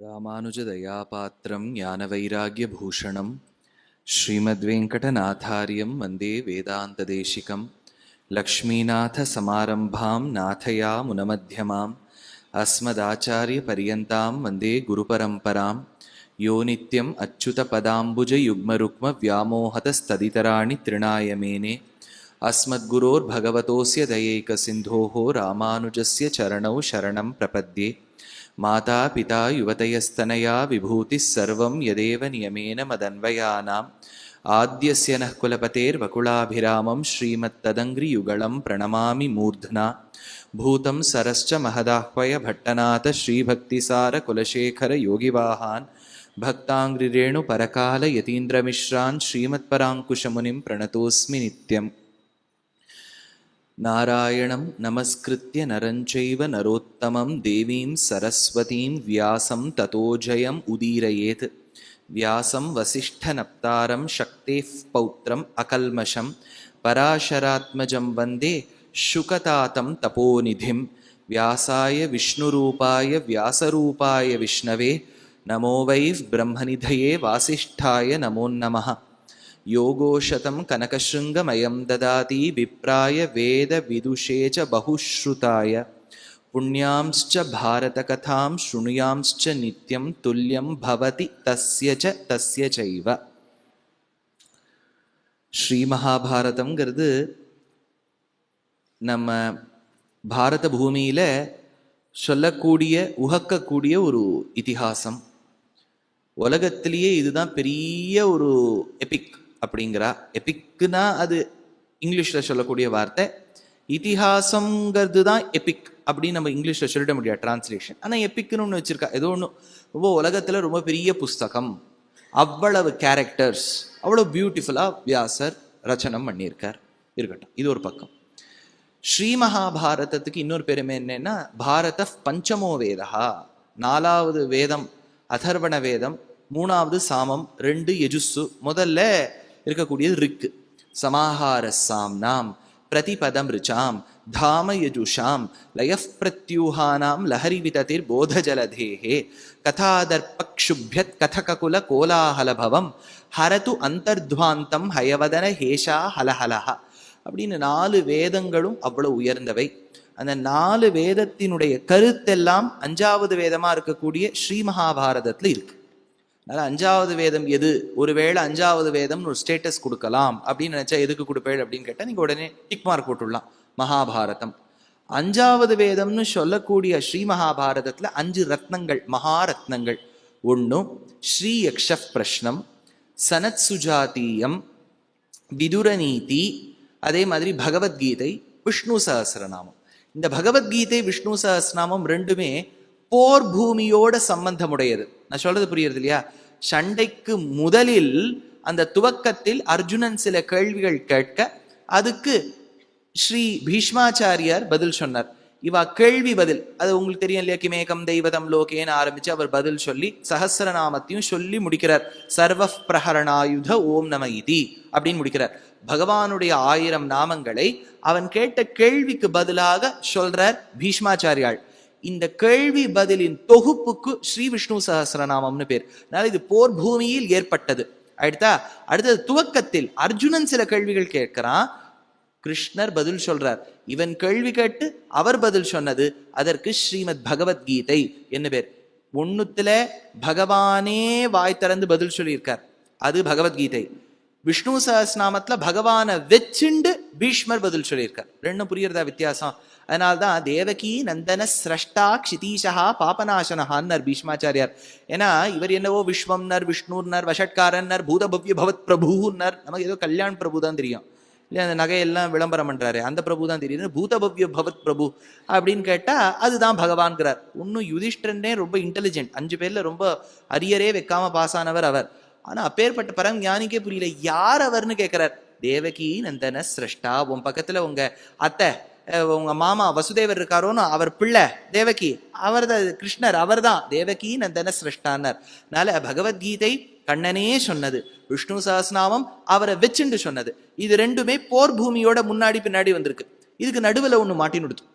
ராமானுஜதயாபாத்திரம் ஞானவைராக்யபூஷணம் ஸ்ரீமத்வேங்கடநாதார்யம் வந்தே வேதாந்ததேசிகம் லக்ஷ்மீநாதசமாரம்பாம் நாதயாமுனமத்யமாம் அஸ்மதாச்சாரியபர்யந்தாம் வந்தே குருபரம்பராம் யோ நித்யம் அச்சுதபதாம்புஜயுக்மருக்மவ்யாமோஹதஸ்ததிதராணி த்ரிணாயமேனே अस्मद्गुरोर्भगवतोऽस्य दयैकसिन्धोः रामानुजस्य चरणौ शरणं प्रपद्ये माता पिता युवतयस्तनया विभूतिः सर्वं यदेव नियमेन मदन्वयानाम् आद्यस्य नः कुलपतेर्वकुलाभिरामं श्रीमत्तदङ्घ्रियुगलं प्रणमामि मूर्ध्ना भूतं सरश्च महदाह्वय भट्टनाथ श्रीभक्तिसारकुलशेखरयोगिवाहान् भक्ताङ्घ्रिरेणुपरकालयतीन्द्रमिश्रान् श्रीमत्पराङ्कुशमुनिं प्रणतोऽस्मि नित्यम् नारायणं नमस्कृत्य नरं चैव नरोत्तमं देवीं सरस्वतीं व्यासं ततो जयम् उदीरयेत् व्यासं वसिष्ठनप्तारं शक्तेः पौत्रम् अकल्मषं पराशरात्मजं वन्दे शुकतातं तपोनिधिं व्यासाय विष्णुरूपाय व्यासरूपाय विष्णवे नमो वै ब्रह्मनिधये वासिष्ठाय नमो नमः योगोशतं कनकशृङ्गमयं ददाति विप्राय वेदविदुषे च बहुश्रुताय पुण्यांश्च भारतकथां शृणुयांश्च नित्यं तुल्यं भवति तस्य चैव ஸ்ரீமகாபாரதம்ங்கிறது நம்ம பாரத பூமியில் சொல்லக்கூடிய உகக்கக்கூடிய ஒரு இதிகாசம். உலகத்திலேயே இதுதான் பெரிய ஒரு எபிக் அப்படிங்கிறா. எபிக்னா அது இங்கிலீஷில் சொல்லக்கூடிய வார்த்தை. இதிகாசங்கிறது தான் எபிக் அப்படின்னு நம்ம இங்கிலீஷில் சொல்லிட முடியாது டிரான்ஸ்லேஷன். ஆனால் எபிக்னு ஒன்று வச்சுருக்கா. ஏதோ ஒன்று ரொம்ப உலகத்தில் ரொம்ப பெரிய புஸ்தகம், அவ்வளவு கேரக்டர்ஸ், அவ்வளோ பியூட்டிஃபுல்லாக வியாசர் ரச்சனம் பண்ணியிருக்கார். இருக்கட்டும், இது ஒரு பக்கம். ஸ்ரீமகாபாரதத்துக்கு இன்னொரு பெருமை என்னன்னா, பாரத பஞ்சமோ வேதா, 4வது வேதம் அதர்வண வேதம், 3வது சாமம், 2 யஜுஸ்ஸு, முதல்ல இருக்கக்கூடியது ரிக்கு. சமாஹார சாம்னாம் பிரதிபதம் ரிச்சாம் தாம யஜுஷாம் லயஃப் பிரத்யூஹானாம் லஹரி விததிர் போதஜலதேஹே கதாதர்பக்ஷுப்யத் கதககுல கோலாஹலபவம் ஹரது அந்தர்த்வாந்தம் ஹயவதன ஹேஷா ஹலஹலஹ அப்படின்னு 4 வேதங்களும் அவ்வளவு உயர்ந்தவை. அந்த 4 வேதத்தினுடைய கருத்தெல்லாம் 5வது வேதமா இருக்கக்கூடிய ஸ்ரீமகாபாரதத்துல இருக்கு. அதனால 5வது வேதம் எது, ஒருவேளை 5வது வேதம்னு ஒரு ஸ்டேட்டஸ் கொடுக்கலாம் அப்படின்னு நினைச்சா எதுக்கு கொடுப்பேள் அப்படின்னு கேட்டா நீங்க உடனே டிக் மார்க் போட்டுடலாம். மகாபாரதம் 5வது வேதம்னு சொல்லக்கூடிய ஸ்ரீமகாபாரதத்துல 5 ரத்னங்கள், மகாரத்னங்கள். 1 ஸ்ரீ யக்ஷ பிரஷ்னம், சனத் சுஜாதீயம், விதுரநீதி, அதே மாதிரி பகவத்கீதை, விஷ்ணு சஹஸ்ரநாமம். இந்த பகவத்கீதை விஷ்ணு சஹஸ்ரநாமம் 2மே போர் பூமியோட சம்பந்தமுடையது. நான் சொல்றது புரியுறது இல்லையா? சண்டைக்கு முதலில் அந்த துவக்கத்தில் அர்ஜுனன் சில கேள்விகள் கேட்க அதுக்கு ஸ்ரீ பீஷ்மாச்சாரியார் பதில் சொன்னார். இவா கேள்வி பதில், அது உங்களுக்கு தெரியும் இல்லையா? கிமேகம் தெய்வதம் லோகேன்னு ஆரம்பிச்சு அவர் பதில் சொல்லி சஹஸ்ரநாமத்தையும் சொல்லி முடிக்கிறார். சர்வ பிரஹரணாயுத ஓம் நம இதி அப்படின்னு முடிக்கிறார். பகவானுடைய 1000 நாமங்களை அவன் கேட்ட கேள்விக்கு பதிலாக சொல்றார் பீஷ்மாச்சாரியாள். இந்த கேள்வி பதிலின் தொகுப்புக்கு ஸ்ரீ விஷ்ணு சஹஸ்ரநாமம்னு பேர். அதனால இது போர் பூமியில் ஏற்பட்டது. அடுத்தது துவக்கத்தில் அர்ஜுனன் சில கேள்விகள் கேட்கிறான், கிருஷ்ணர் பதில் சொல்றார். இவன் கேள்வி கேட்டு அவர் பதில் சொன்னது, அதற்கு ஸ்ரீமத் பகவத்கீதை என்ன பேர். 1த்துல பகவானே வாய் திறந்து பதில் சொல்லியிருக்கார், அது பகவத்கீதை. விஷ்ணு சஹஸ்ரநாமத்துல பகவானை வச்சுண்டு பீஷ்மர் பதில் சொல்லியிருக்கார். 2 புரியறதா வித்தியாசம்? அதனால்தான் தேவகி நந்தன சிரஷ்டா க்ஷிதீஷா பாபநாசனஹான்னர் பீஷ்மாச்சாரியார். ஏன்னா இவர் என்னவோ விஸ்வம்னர், விஷ்ணுர்னர், வஷட்காரன்னர், பூதபவ்ய பவத் பிரபுன்னர். நமக்கு ஏதோ கல்யாண் பிரபு தான் தெரியும் இல்லையா? அந்த நகையெல்லாம் விளம்பரம் பண்றாரு, அந்த பிரபு தான் தெரியும். பூதபவ்ய பவத் பிரபு அப்படின்னு கேட்டா அதுதான் பகவான்கிறார். இன்னும் யுதிஷ்டரனே ரொம்ப இன்டெலிஜென்ட், 5 பேர்ல ரொம்ப அரியரே வைக்காம பாஸ் ஆனவர் அவர். ஆனா அப்பேற்பட்ட பரம் ஞானிக்கே புரியல யார் அவர்னு கேட்கிறார். தேவகி நந்தன சிரஷ்டா, உன் பக்கத்துல உங்க அத்தை, உங்க மாமா வசுதேவர் இருக்காரோன்னு அவர் பிள்ளை தேவகி, அவர்தான் கிருஷ்ணர், அவர் தான் தேவகி நந்தன சிரஷ்டான்னர். அதனால பகவத்கீதை கண்ணனே சொன்னது, விஷ்ணு சஹஸ்ரநாமம் அவரை வச்சுண்டு சொன்னது. இது 2மே போர் பூமியோட முன்னாடி பின்னாடி வந்திருக்கு. இதுக்கு நடுவில் ஒன்று மாட்டினுடுத்து.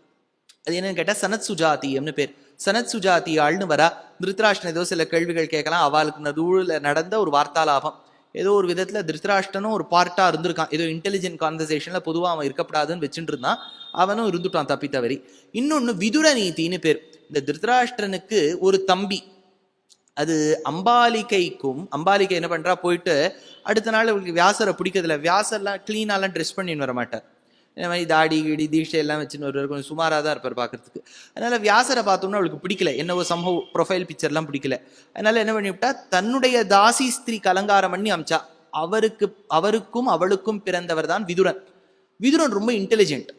அது என்னன்னு கேட்டால் சனத் சுஜாத்தியம்னு பேர். சனத் சுஜாத்தியாள்னு வரா. திருத்தராஷ்டிரன் ஏதோ சில கேள்விகள் கேட்கலாம். அவளுக்கு நடுவுல நடந்த ஒரு வார்த்தாலாபம். ஏதோ ஒரு விதத்துல திருத்தராஷ்டிரனும் ஒரு பார்ட்டா இருந்திருக்கான். ஏதோ இன்டெலிஜென்ட் கான்வர்சேஷன்ல பொதுவா அவன் இருக்கப்படாதுன்னு வச்சுட்டு இருந்தான். அவனும் இருந்துட்டான் தப்பி தவறி. இன்னொன்னு விதுர நீதினு பேர். இந்த திருத்தராஷ்டிரனுக்கு ஒரு தம்பி, அது அம்பாலிகை என்ன பண்றா, போயிட்டு அடுத்த நாள் அவளுக்கு வியாசரை பிடிக்கிறதுல, வியாசர்லாம் கிளீனாலாம் ட்ரெஸ் பண்ணின்னு வர மாட்டார். இந்த மாதிரி தாடி கிடி தீட்சை எல்லாம் வச்சுன்னு வருவார். கொஞ்சம் சுமாராக தான் இருப்பார் பார்க்கறதுக்கு. அதனால வியாசரை பார்த்தோம்னா அவளுக்கு பிடிக்கல. என்னவோ சம்பவ ப்ரொஃபைல் பிக்சர்லாம் பிடிக்கல. அதனால என்ன பண்ணிவிட்டா, தன்னுடைய தாசி ஸ்திரீ அலங்காரம் பண்ணி அமிச்சா. அவருக்கும் அவளுக்கும் பிறந்தவர் தான் விதுரன். விதுரன் ரொம்ப இன்டெலிஜென்ட்.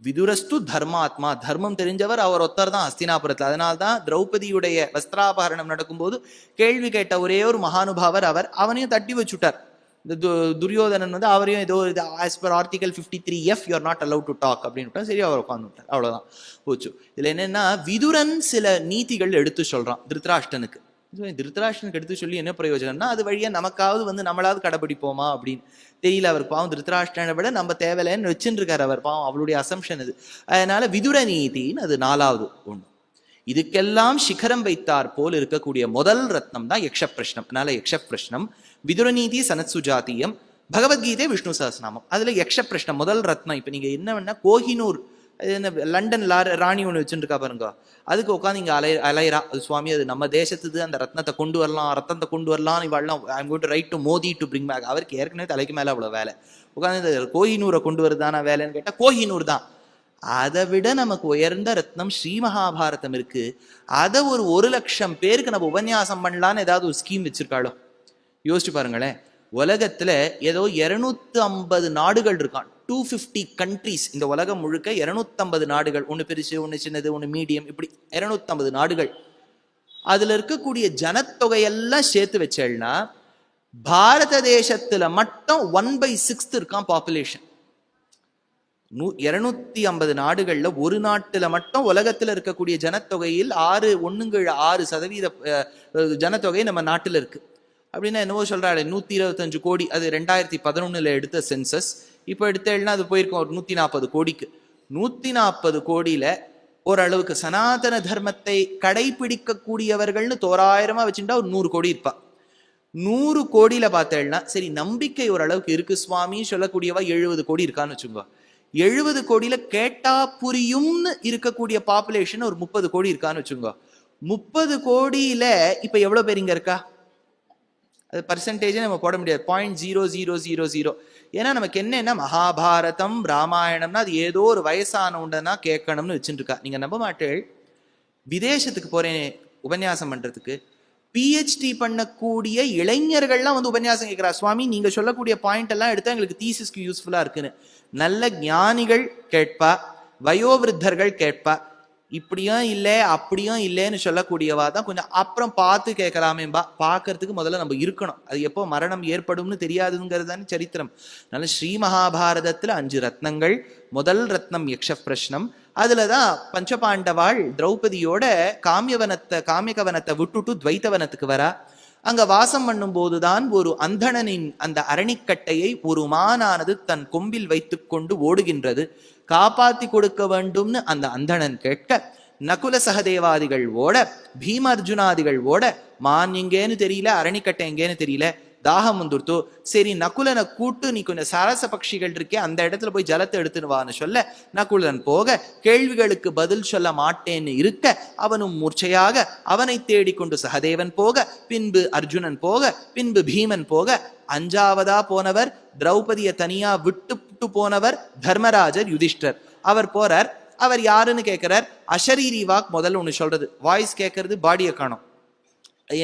விதுரஸ்து தர்மாத்மா, தர்மம் தெரிஞ்சவர் அவர் ஒருத்தர் தான் ஹஸ்தினாபுரத்தில். அதனால்தான் திரௌபதியுடைய வஸ்திராபகரணம் நடக்கும்போது கேள்வி கேட்ட ஒரே ஒரு மகானுபாவர் அவர். அவனையும் தட்டி வச்சுட்டார். இந்த துரியோதனன் வந்து அவரையும் ஏதோ as per article 53F you are not allowed to talk அப்படின்னு சரி அவர் உட்காந்து விட்டார். அவ்வளவுதான் போச்சு. இதுல என்னன்னா, விதுரன் சில நீதிகள் எடுத்து சொல்றான் திருத்தராஷ்டிரனுக்கு. திருத்தராஷ்டிரனுக்கு எடுத்து சொல்லி என்ன பிரயோஜனம்னா, அது வழியா நமக்காவது வந்து நம்மளாவது கடைபிடிப்போமா அப்படின்னு தெரியல. அவர் பாவம் திருத்தராஷ்டிரனை விட நம்ம தேவையில்லைன்னு வச்சுட்டு இருக்காரு அவர் பாவம். அவளுடைய அசம்ஷன் இது. அதனால விதுர நீதின்னு அது 4வது ஒண்ணு. இதுக்கெல்லாம் சிகரம் வைத்தார் போல் இருக்கக்கூடிய முதல் ரத்னம் தான் யக்ஷ பிரஷ்னம். அதனால யக்ஷ பிரஷ்னம், விதுரநீதி, சனத் சுஜாத்தியம், பகவத்கீதை, விஷ்ணு சஹஸ்ரநாமம். அதுல யக்ஷ பிரஷ்னம் முதல் ரத்னம். இப்ப நீங்க என்ன வேணா கோஹினூர், லண்டன் ராணி ஒன்று வச்சுருக்கா பாருங்க, அதுக்கு உட்காந்து இங்க அலையரா, அது சுவாமி அது நம்ம தேசத்துது, அந்த ரத்னத்தை கொண்டு வரலாம், ரத்தனத்தை கொண்டு வரலாம், இவாள்லாம் I'm going to write to Modi to bring back. அவருக்கு ஏற்கனவே தலைக்கு மேல அவ்வளவு வேலை. உட்காந்து இந்த கோஹினூரை கொண்டு வருதானா வேலைன்னு கேட்டா கோஹினூர் தான். அதை விட நமக்கு உயர்ந்த ரத்னம் ஸ்ரீ மகாபாரதம் இருக்கு. அதை ஒரு 1,00,000 பேருக்கு நம்ம உபன்யாசம் பண்ணலான்னு ஏதாவது ஒரு ஸ்கீம் வச்சிருக்காளோ யோசிச்சு பாருங்களேன். உலகத்துல ஏதோ 250 நாடுகள் இருக்கான். 250 கண்ட்ரிஸ். இந்த உலகம் முழுக்க 250 நாடுகள். ஒண்ணு பெருசு, ஒண்ணு சின்னது, ஒண்ணு மீடியம், இப்படி 250 நாடுகள். அதுல இருக்கக்கூடிய ஜனத்தொகையெல்லாம் சேர்த்து வச்சேன்னா பாரத தேசத்துல மட்டும் 1/6 இருக்கான் பாப்புலேஷன். 250 நாடுகள்ல ஒரு நாட்டுல மட்டும் உலகத்துல இருக்கக்கூடிய ஜனத்தொகையில் 6% ஜனத்தொகை நம்ம நாட்டுல இருக்கு. அப்படின்னா என்னவோ சொல்றாரு, 125 கோடி. அது 2011 எடுத்த சென்சஸ். இப்போ எடுத்தேன்னா அது போயிருக்கும் ஒரு 140 கோடிக்கு. 140 கோடியில ஓரளவுக்கு சனாதன தர்மத்தை கடைபிடிக்க கூடியவர்கள்னு தோராயிரமா வச்சுட்டா ஒரு 100 கோடி இருப்பா. 100 கோடியில பார்த்தேன்னா சரி நம்பிக்கை ஓரளவுக்கு இருக்கு சுவாமி சொல்லக்கூடியவா 70 கோடி இருக்கான்னு வச்சுக்கோ. 70 கோடியில கேட்டா புரியும்னு இருக்கக்கூடிய பாப்புலேஷன் ஒரு 30 கோடி இருக்கான்னு வச்சுக்கோ. 30 கோடியில இப்ப எவ்வளவு பேர் இங்க இருக்கா? அது பர்சன்டேஜே நம்ம போட முடியாது. 0.0000. ஏன்னா நமக்கு என்னன்னா மகாபாரதம் ராமாயணம்னா அது ஏதோ ஒரு வயசான உண்டனா கேட்கணும்னு வச்சுட்டு இருக்கா. நீங்க நம்ப மாட்டேள், விதேசத்துக்கு போறேன் உபன்யாசம் பண்றதுக்கு, PhD பண்ணக்கூடிய இளைஞர்கள்லாம் வந்து உபன்யாசம் கேட்கிறா. சுவாமி நீங்க சொல்லக்கூடிய பாயிண்ட் எல்லாம் எடுத்தா எங்களுக்கு தீசிஸ்க்கு யூஸ்ஃபுல்லா இருக்குன்னு. நல்ல ஞானிகள் கேட்பா, வயோவிருத்தர்கள் கேட்பா. இப்படியும் இல்லை அப்படியும் இல்லைன்னு சொல்லக்கூடியவா தான் கொஞ்சம் அப்புறம் பார்த்து கேட்கலாமேம்பா. பார்க்கறதுக்கு முதல்ல நம்ம இருக்கணும். அது எப்போ மரணம் ஏற்படும்னு தெரியாதுங்கிறது தானே சரித்திரம். அதனால ஸ்ரீ மகாபாரதத்துல 5 ரத்னங்கள். முதல் ரத்னம் யக்ஷ பிரஷ்னம். அதுலதான் பஞ்சபாண்டவாள் திரௌபதியோட காமியகவனத்தை விட்டுட்டு துவைத்தவனத்துக்கு வரா. அங்க வாசம் பண்ணும் போதுதான் ஒரு அந்தணனின் அந்த அரணிக்கட்டையை ஒரு மானானது தன் கொம்பில் வைத்துக் கொண்டு ஓடுகின்றது. காப்பாத்தி கொடுக்க வேண்டும்னு அந்த அந்தணன் கேட்க, நகுல சகதேவாதிகள் ஓட, பீம அர்ஜுனாதிகள் ஓட, மான் எங்கேன்னு தெரியல, அரணிக்கட்டை எங்கேன்னு தெரியல, தாகம் வந்துடுத்தோ. சரி நகுலனை கூட்டு, நீ கொஞ்சம் சரச பட்சிகள் இருக்கே அந்த இடத்துல போய் ஜலத்தை எடுத்துனுவான்னு சொல்ல, நகுலன் போக கேள்விகளுக்கு பதில் சொல்ல மாட்டேன்னு இருக்க, அவனும் மூர்ச்சையாக அவனை தேடிக்கொண்டு சகதேவன் போக, பின்பு அர்ஜுனன் போக, பின்பு பீமன் போக, 5ஆவதா போனவர் திரௌபதியை தனியா விட்டு போனவர் தர்மராஜர் யுதிஷ்டர். அவர் போறார். அவர் யாருன்னு கேட்கிறார். அஷரீரி வாக் முதல்ல ஒண்ணு சொல்றது, வாய்ஸ் கேட்கறது, பாடியை காணும்.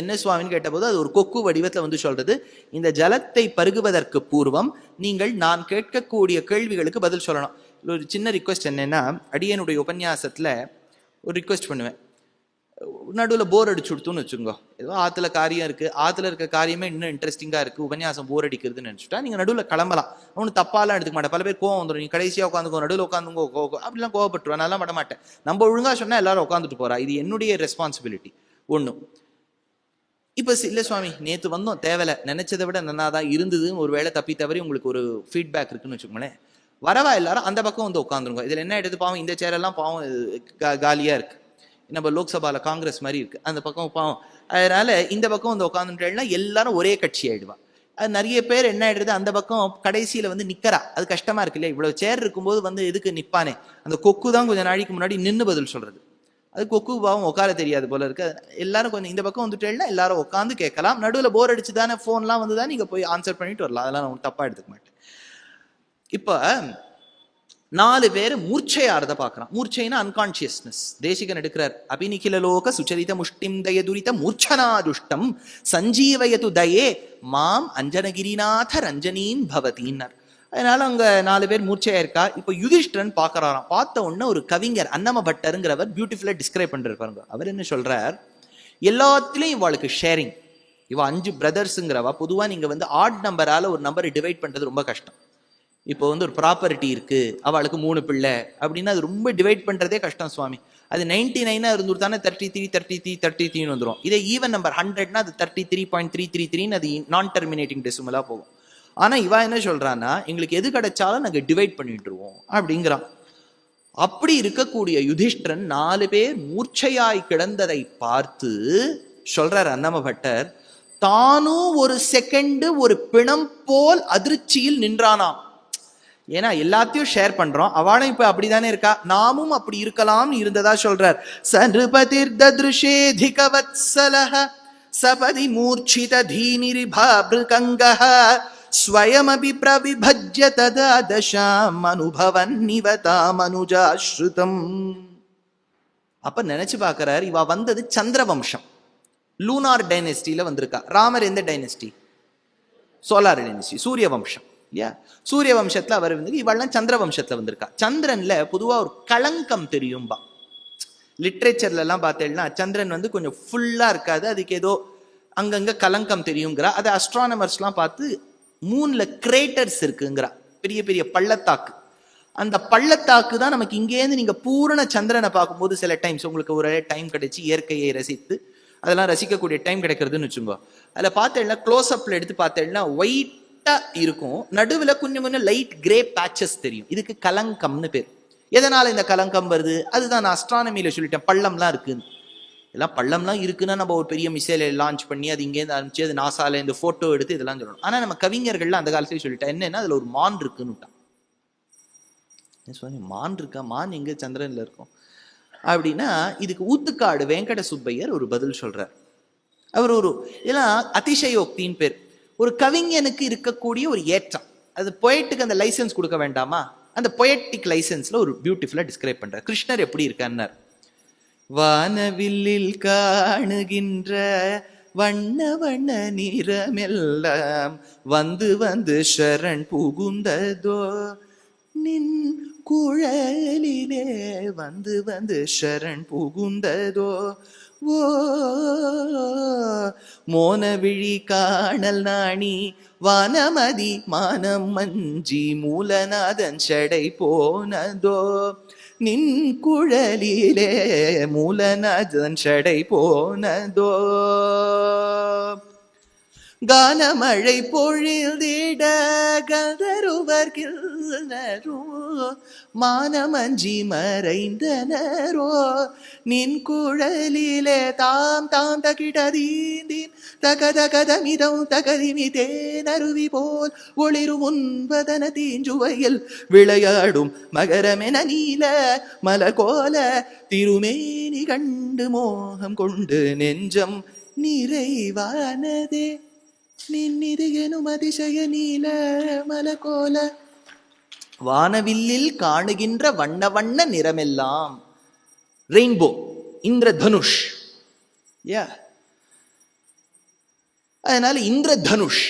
என்ன சுவாமின்னு கேட்டபோது அது ஒரு கொக்கு வடிவத்துல வந்து சொல்றது, இந்த ஜலத்தை பருகுவதற்கு பூர்வம் நீங்கள் நான் கேட்கக்கூடிய கேள்விகளுக்கு பதில் சொல்லணும். ஒரு சின்ன ரிக்வெஸ்ட் என்னன்னா, அடியனுடைய உபன்யாசத்துல ஒரு ரிக்வெஸ்ட் பண்ணுவேன். நடுவில் போர் அடிச்சு கொடுத்துன்னு வச்சுக்கோ. ஏதோ ஆத்துல காரியம் இருக்கு, ஆத்துல இருக்க காரியமே இன்னும் இன்ட்ரெஸ்டிங்கா இருக்கு, உபன்யாசம் போர் அடிக்கிறதுன்னு நினைச்சுட்டா நீங்க நடுவில் கிளம்பலாம். ஒன்றும் தப்பாலாம் எடுத்துக்க மாட்டேன். பல பேர் கோவம் வந்துடும், நீ கடைசியா உட்காந்துக்கோ, நடுவில் உட்காந்துங்கோ, அப்படிலாம் கோவப்பட்டுருவேன். நல்லா பண்ண மாட்டேன். நம்ம ஒழுங்கா சொன்னா எல்லாரும் உட்காந்துட்டு போறா. இது என்னுடைய ரெஸ்பான்சிபிலிட்டி. ஒன்றும் இப்ப இல்ல சுவாமி நேத்து வந்தோம், தேவையில்ல, நினைச்சதை விட நன்னாதான் இருந்தது, ஒரு வேளை தப்பி தவறி உங்களுக்கு ஒரு ஃபீட்பேக் இருக்குன்னு வச்சுக்கோங்களேன், வரவா எல்லாரும் அந்த பக்கம் வந்து உட்காந்துருங்க. இதுல என்ன எடுத்து பாவம், இந்த சேரெல்லாம் பாவம் காலியா இருக்கு. நம்ம லோக்சபால காங்கிரஸ் மாதிரி இருக்கு, அந்த பக்கம் பாவம். அதனால இந்த பக்கம் வந்து உட்காந்துட்டேன்னா எல்லாரும் ஒரே கட்சி ஆயிடுவா. அது நிறைய பேர் என்ன ஆயிடுறது, அந்த பக்கம் கடைசியில வந்து நிக்கிறா, அது கஷ்டமா இருக்கு இல்லையா. இவ்வளவு சேர் இருக்கும்போது வந்து எதுக்கு நிப்பானே, அந்த கொக்கு தான் கொஞ்சம் நாளைக்கு முன்னாடி நின்று பதில் சொல்றது. அது கொக்கு பாவம் உட்கார தெரியாது போல இருக்கு. எல்லாரும் கொஞ்சம் இந்த பக்கம் வந்துட்டேன்னா எல்லாரும் உட்காந்து கேட்கலாம். நடுவில் போர் அடிச்சு தானே போன்லாம் வந்து தான் நீங்க போய் ஆன்சர் பண்ணிட்டு வரலாம், அதெல்லாம் நான் தப்பா எடுத்துக்க மாட்டேன். இப்ப 4 பேர் மூர்ச்சையாரத பாக்குறான். மூர்ச்சைனா அன்கான்சியஸ்னஸ். தேசிகன் எடுக்கிறார், அபிநிகில லோக சுச்சரித முஷ்டிம் தயதுரித மூர்ச்சனாதுஷ்டம் சஞ்சீவயது தயே மாம் அஞ்சனகிரிநாத ரஞ்சனீன் பவதீன்னர். அதனால அங்க 4 பேர் மூர்ச்சையா இருக்கா. இப்ப யுதிஷ்டிரன் பாக்குறாராம். பார்த்த உடனே ஒரு கவிஞர் அன்னம பட்டருங்கிறவர் பியூட்டிஃபுல்லா டிஸ்கிரைப் பண்றாரு பாருங்க. அவர் என்ன சொல்றார், எல்லாத்திலையும் இவாளுக்கு ஷேரிங். இவ 5 பிரதர்ஸுங்கிறவா. பொதுவா நீங்க வந்து ஆட் நம்பரால ஒரு நம்பரை டிவைட் பண்றது ரொம்ப கஷ்டம். இப்போ வந்து ஒரு ப்ராப்பர்ட்டி இருக்கு, அவளுக்கு 3 பிள்ளை அப்படின்னா அது ரொம்ப டிவைட் பண்றதே கஷ்டம் சுவாமி. அது 99 இருந்துட்டு தானே 33 வந்துடும். இதே ஈவன் நம்பர் 100னா அது 33.333 அது நான் டெர்மினேட்டிங் டெசிமலா போகும். ஆனா இவா என்ன சொல்றான்னா, எங்களுக்கு எது கிடைச்சாலும் நாங்க டிவைட் பண்ணிட்டுருவோம் அப்படிங்கிறான். அப்படி இருக்கக்கூடிய யுதிஷ்டிரன் 4 பேர் மூர்ச்சையாய் கிடந்ததை பார்த்து சொல்றார் அன்னம பட்டர், தானும் ஒரு செகண்ட் ஒரு பிணம் போல் அதிர்ச்சியில் நின்றானாம். ஏன்னா எல்லாத்தையும் ஷேர் பண்றோம், அவளும் இப்ப அப்படித்தானே இருக்கா, நாமும் அப்படி இருக்கலாம் இருந்ததா சொல்றார். சர்பதிர் தத்ருஷேதிகவத்சலஹ சபதி மூர்ச்சித தீனிரிபாப்ருகங்கஹ ஸ்வயமபி பிரவிபஜ்ய ததா தசாம் அனுபவன்னிவதாம் அனுஜாஸ்ருதம். அப்ப நினைச்சு பாக்குறார், இவ வந்தது சந்திர வம்சம், லூனார் டைனஸ்டில வந்திருக்கா. ராமர் எந்த டைனஸ்டி? சோலார் டைனஸ்டி, சூரிய வம்சம். சூரிய வம்சத்துல அவர் வந்து, இவெல்லாம் சந்திர வம்சத்துல வந்திருக்கா. சந்திரன்ல பொதுவா ஒரு களங்கம் தெரியும்பா. லிட்ரேச்சர்ல எல்லாம் பார்த்தேன்னா சந்திரன் வந்து கொஞ்சம் ஃபுல்லா இருக்காது, அதுக்கு ஏதோ அங்கங்க கலங்கம் தெரியுங்கிறா. அதை அஸ்ட்ரானமர்ஸ் எல்லாம் பார்த்து மூன்ல கிரேட்டர்ஸ் இருக்குங்கிறா, பெரிய பெரிய பள்ளத்தாக்கு. அந்த பள்ளத்தாக்கு தான் நமக்கு இங்கேருந்து நீங்க பூரண சந்திரனை பார்க்கும்போது சில டைம்ஸ் உங்களுக்கு ஒரு டைம் கிடைச்சி இயற்கையை ரசித்து அதெல்லாம் ரசிக்கக்கூடிய டைம் கிடைக்கிறதுன்னு வச்சுக்கோ. அதுல பார்த்தேன்னா க்ளோஸ் அப்ல எடுத்து பார்த்தேன்னா ஒயிட் இருக்கும், நடுவுல கொஞ்சம் கொஞ்சம் லைட் கிரே பேச்சஸ் தெரியும். இதுக்கு கலங்கம்னு பேர். எதனால இந்த கலங்கம் வருது, அதுதான் நான் அஸ்ட்ரானமியில சொல்லிட்டேன், பள்ளம்லாம் இருக்குன்னு. எல்லாம் பள்ளம்லாம் இருக்குன்னா நம்ம ஒரு பெரிய மிசைலை லான்ச் பண்ணி அது இங்கேருந்து ஆரம்பிச்சு அது நாசால இந்த போட்டோ எடுத்து இதெல்லாம் சொல்லணும். ஆனா நம்ம கவிஞர்கள்லாம் அந்த காலத்துல சொல்லிட்டேன் என்னன்னா, அதுல ஒரு மான் இருக்குன்னு. மான் இருக்கா? மான் எங்க சந்திரன்ல இருக்கும் அப்படின்னா, இதுக்கு ஊத்துக்காடு வெங்கட சுப்பையர் ஒரு பதில் சொல்றார். அவர் ஒரு இதெல்லாம் அதிசயோக்தின்னு பேர். ஒரு கவிஞனுக்கு இருக்கக்கூடிய ஒரு ஏற்றம், அது பொயட்டுக்கு அந்த லைசன்ஸ் கொடுக்க வேண்டாமா, அந்த பொயட்டிக் லைசன்ஸ்ல ஒரு பியூட்டிஃபுல்லா டிஸ்கிரைப் பண்ற. கிருஷ்ணர் எப்படி இருக்கார், வானவில்லில் காணுகின்ற வண்ண வண்ண நிறமெல்லாம் வந்து வந்து சரண் புகுந்ததோ நின் குழலிலே வந்து வந்து சரண் புகுந்ததோ ஓ மோனவிழி காணல் நாணி வானமதி மானம் மஞ்சி மூலநாதன் சடை போனதோ நின் குழலிலே மூலநாதன் சடை போனதோ கானமழை பொழில்திட கதருவர்கின்றரோ மானமஞ்சி மறைந்தனரோ நின் குழலிலே தாம் தாம் தகிடதீந்தின் தகதகதமிதம் தகதிமிதேனருவி போல் ஒளிரும் உன்பதன தீஞ்சுவையில் விளையாடும் மகரமென நீல மலகோல திருமேனி கண்டு மோகம் கொண்டு நெஞ்சம் நிறைவானதே நின்னிது எனும் அதிசய நீல மலகோல. வானவில்லில் காணுகின்ற வண்ண வண்ண நிறமெல்லாம் ரெயின்போ, இந்திரதனுஷ். அதனால இந்திரதனுஷ்,